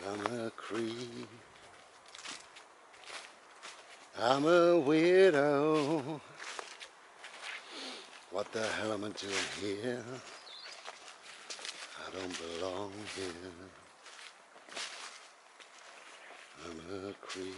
I'm a creep. I'm a weirdo. What the hell am I doing here? I don't belong here. I'm a creep.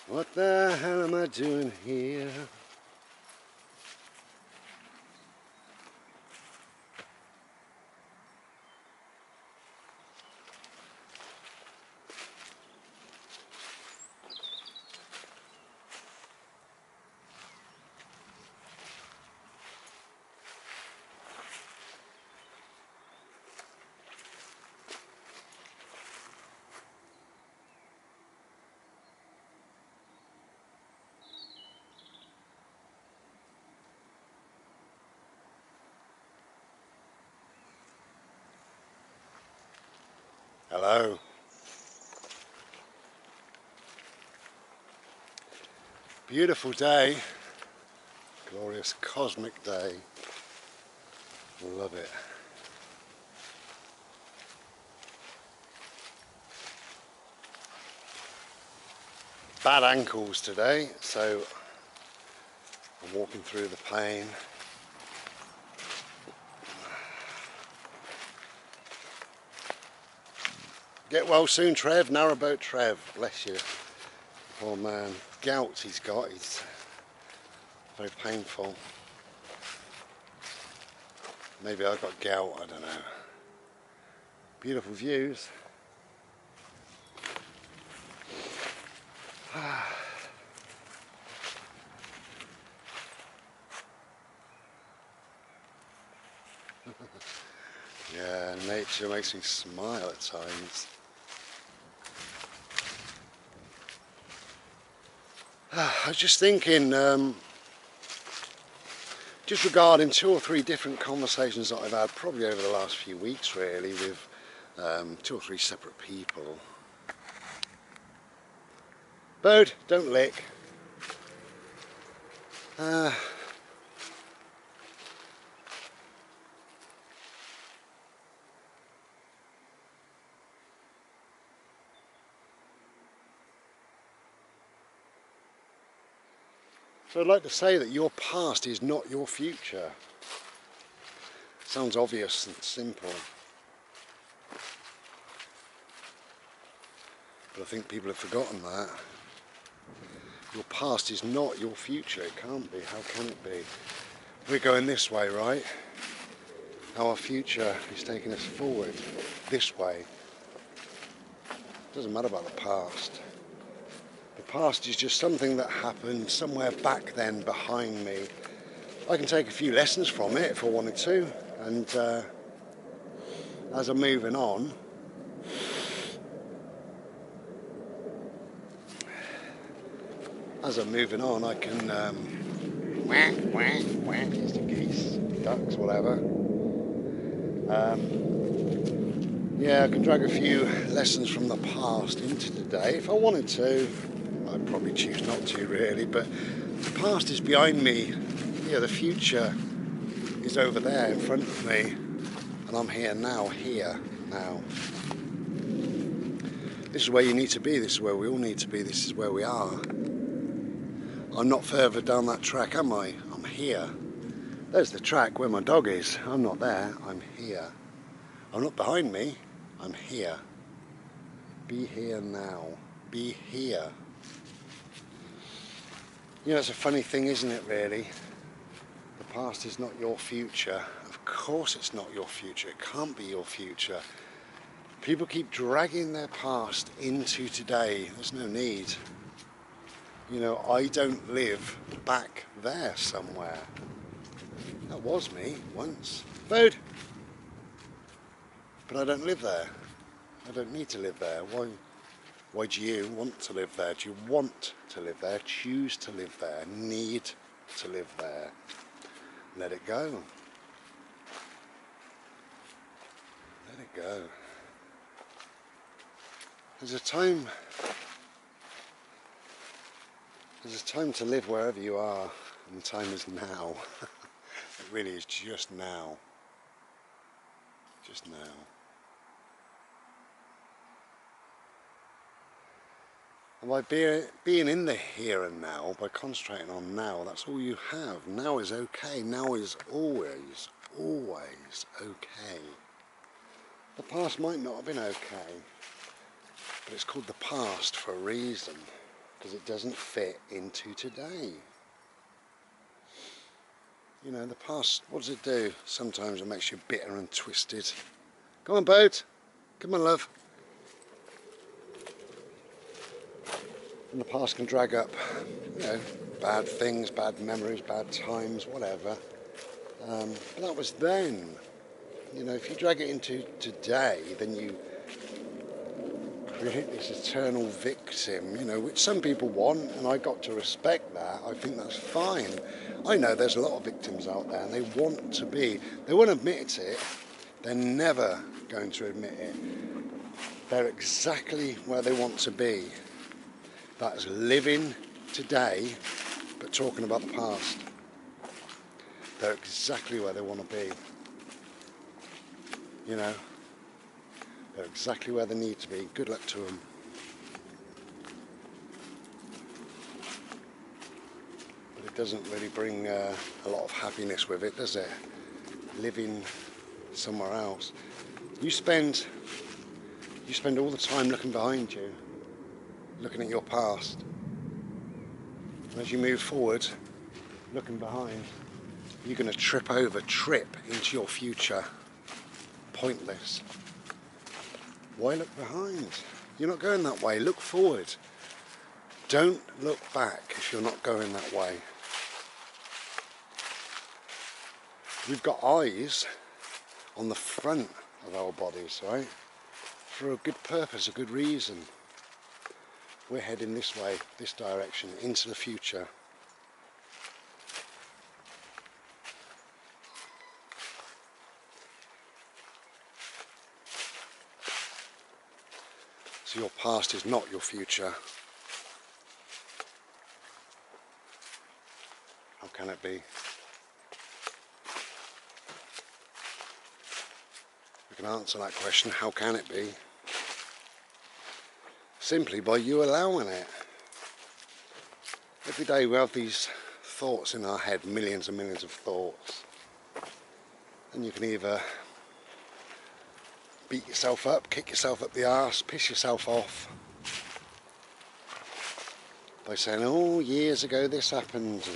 What the hell am I doing here? Hello. Beautiful day. Glorious cosmic day. Love it. Bad ankles today, so I'm walking through the pain. Get well soon, Trev. Narrowboat Trev. Bless you. Poor man. Gout he's got. He's very painful. Maybe I've got gout, I don't know. Beautiful views. Yeah, nature makes me smile at times. I was just thinking, just regarding 2 or 3 different conversations that I've had probably over the last few weeks really with 2 or 3 separate people. Bird, don't lick. So I'd like to say that your past is not your future. Sounds obvious and simple. But I think people have forgotten that. Your past is not your future. It can't be. How can it be? We're going this way, right? Our future is taking us forward this way. It doesn't matter about the past. The past is just something that happened somewhere back then behind me. I can take a few lessons from it if I wanted to, and as I'm moving on, I can whack, whack, whack, it's the geese, ducks, whatever. Yeah, I can drag a few lessons from the past into today if I wanted to. I'd probably choose not to really, but the past is behind me. Yeah, the future is over there in front of me, and I'm here now. This is where you need to be, this is where we all need to be, this is where we are. I'm not further down that track, am I? I'm here. There's the track where my dog is. I'm not there, I'm here. I'm not behind me, I'm here. Be here now. Be here. You know, it's a funny thing, isn't it, really? The past is not your future. Of course it's not your future. It can't be your future. People keep dragging their past into today. There's no need. You know, I don't live back there somewhere. That was me once. Food! But I don't live there. I don't need to live there. Why do you want to live there? Do you want to live there? Choose to live there? Need to live there? Let it go. Let it go. There's There's a time to live wherever you are, and the time is now. It really is just now. Just now. And by being in the here and now, by concentrating on now, that's all you have. Now is okay. Now is always, always okay. The past might not have been okay, but it's called the past for a reason, because it doesn't fit into today. You know, the past, what does it do? Sometimes it makes you bitter and twisted. Come on, boat. Come on, love. And the past can drag up, you know, bad things, bad memories, bad times, whatever. But that was then. You know, if you drag it into today, then you create this eternal victim, you know, which some people want, and I got to respect that. I think that's fine. I know there's a lot of victims out there, and they want to be. They won't admit it. They're never going to admit it. They're exactly where they want to be. That's living today, but talking about the past. They're exactly where they want to be. You know, they're exactly where they need to be. Good luck to them. But it doesn't really bring a lot of happiness with it, does it? Living somewhere else. You spend all the time looking behind you, looking at your past. And as you move forward, looking behind, you're going to trip into your future. Pointless. Why look behind? You're not going that way. Look forward. Don't look back if you're not going that way. We've got eyes on the front of our bodies, right? For a good purpose, a good reason. We're heading this way, this direction, into the future. So your past is not your future. How can it be? We can answer that question, how can it be? Simply by you allowing it. Every day we have these thoughts in our head, millions and millions of thoughts. And you can either beat yourself up, kick yourself up the arse, piss yourself off by saying, oh, years ago this happened,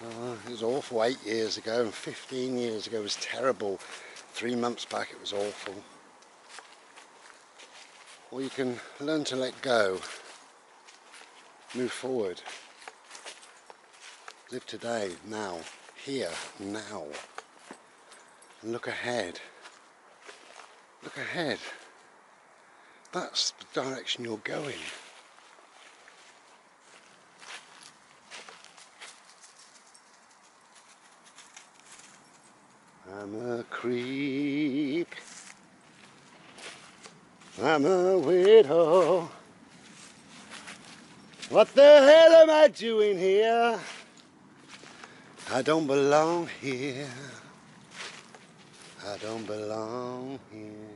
and it was awful 8 years ago, and 15 years ago was terrible, 3 months back it was awful. Or you can learn to let go, move forward, live today, now, here, now, and look ahead. Look ahead. That's the direction you're going. I'm a creep. I'm a widow. What the hell am I doing here? I don't belong here. I don't belong here.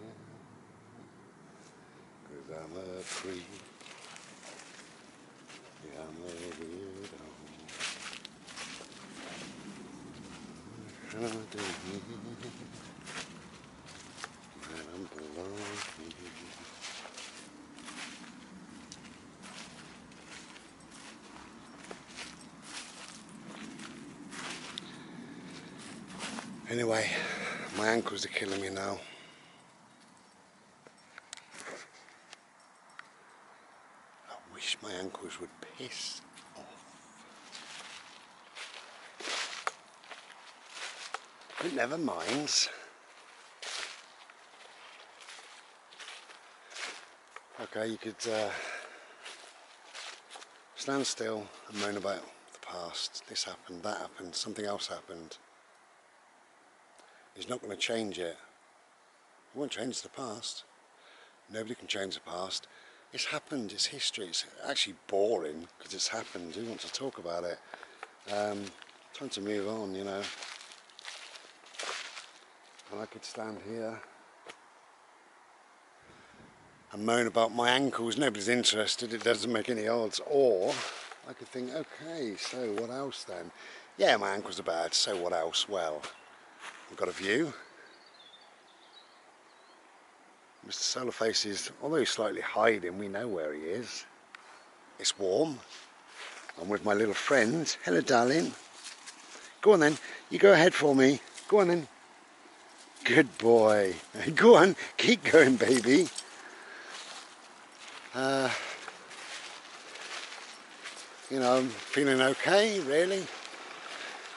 'Cause I'm a creep. Yeah, I'm a widow. I don't belong here. Anyway, my ankles are killing me now. I wish my ankles would piss off. But never mind. Okay, you could stand still and moan about the past. This happened, that happened, something else happened. It's not going to change it. It won't change the past. Nobody can change the past. It's happened, it's history. It's actually boring because it's happened. Who wants to talk about it? Time to move on, you know. And I could stand here and moan about my ankles. Nobody's interested. It doesn't make any odds. Or I could think, okay, so what else then? Yeah, my ankles are bad. So what else? Well, I've got a view. Mr. Solarface is, although he's slightly hiding, we know where he is. It's warm. I'm with my little friend. Hello, darling. Go on then. You go ahead for me. Go on then. Good boy. Go on. Keep going, baby. You know, I'm feeling okay, really.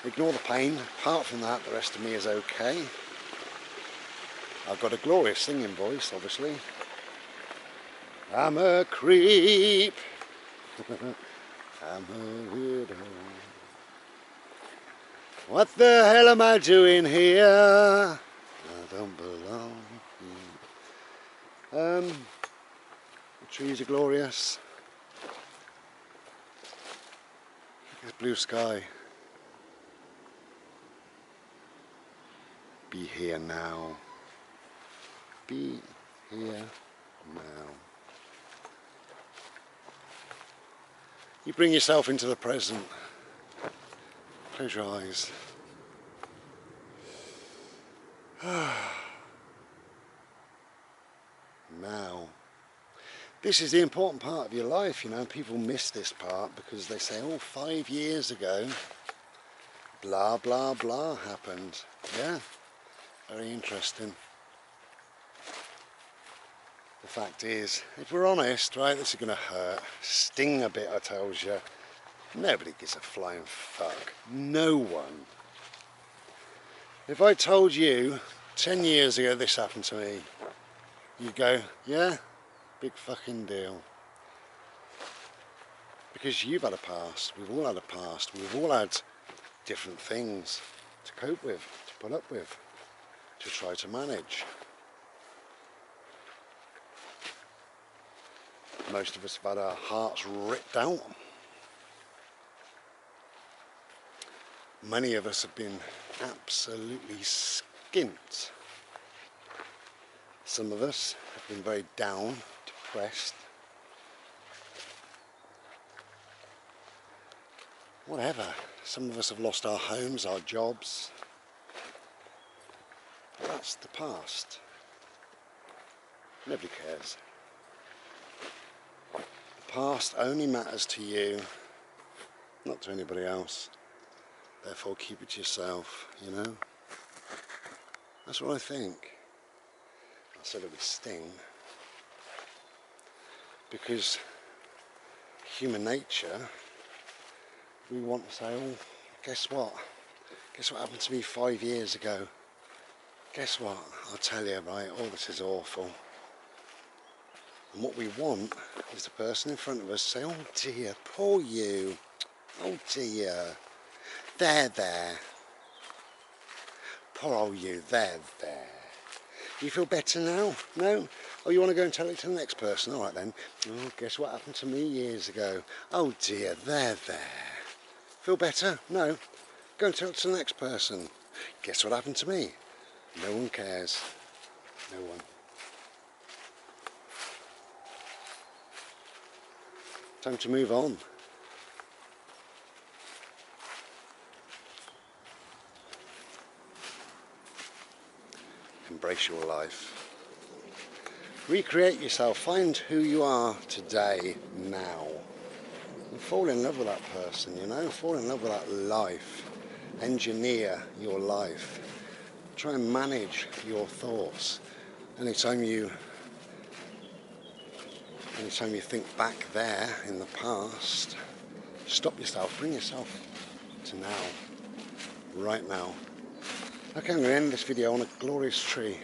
Ignore the pain. Apart from that, the rest of me is okay. I've got a glorious singing voice, obviously. I'm a creep. I'm a weirdo. What the hell am I doing here? I don't belong here. The trees are glorious. Look at the blue sky. Be here now. Be here now. You bring yourself into the present. Close your eyes. Now. This is the important part of your life, you know. People miss this part because they say, oh, 5 years ago, blah, blah, blah happened. Yeah, very interesting. The fact is, if we're honest, right, this is going to hurt, sting a bit, I tells you. Nobody gives a flying fuck. No one. If I told you 10 years ago this happened to me, you'd go, yeah, big fucking deal. Because you've had a past, we've all had a past, we've all had different things to cope with, to put up with, to try to manage. Most of us have had our hearts ripped out. Many of us have been absolutely skint. Some of us have been very down, depressed. Whatever. Some of us have lost our homes, our jobs. But that's the past. Nobody cares. The past only matters to you, not to anybody else. Therefore keep it to yourself, you know. That's what I think. I said it would sting. Because human nature, we want to say, oh, guess what? Guess what happened to me 5 years ago? Guess what? I'll tell you, right, all this is awful. And what we want is the person in front of us say, oh dear, poor you. Oh dear. There. Poor old you, there. You feel better now? No? Oh, you want to go and tell it to the next person? All right then. Oh, guess what happened to me years ago? Oh dear, there. Feel better? No? Go and tell it to the next person. Guess what happened to me? No one cares. No one. Time to move on. Embrace your life. Recreate yourself. Find who you are today, now. And fall in love with that person, you know. Fall in love with that life. Engineer your life. Try and manage your thoughts. Anytime you think back there in the past, stop yourself. Bring yourself to now. Right now. Okay, I'm going to end this video on a glorious tree.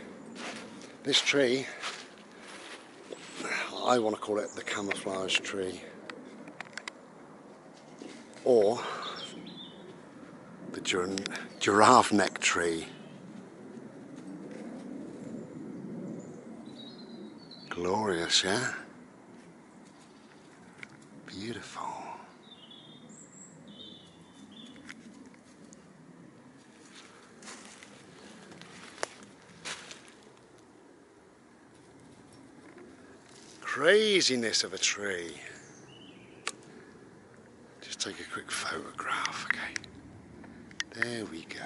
This tree, I want to call it the camouflage tree. Or the giraffe neck tree. Glorious, yeah? Beautiful. Craziness of a tree. Just take a quick photograph, okay? There we go.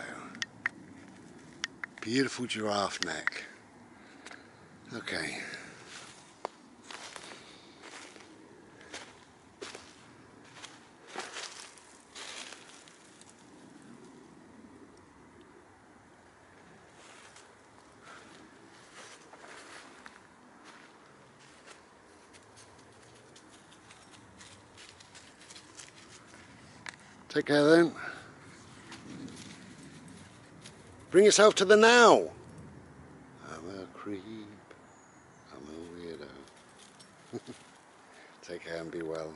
Beautiful giraffe neck. Okay. Take care then. Bring yourself to the now. I'm a creep. I'm a weirdo. Take care and be well.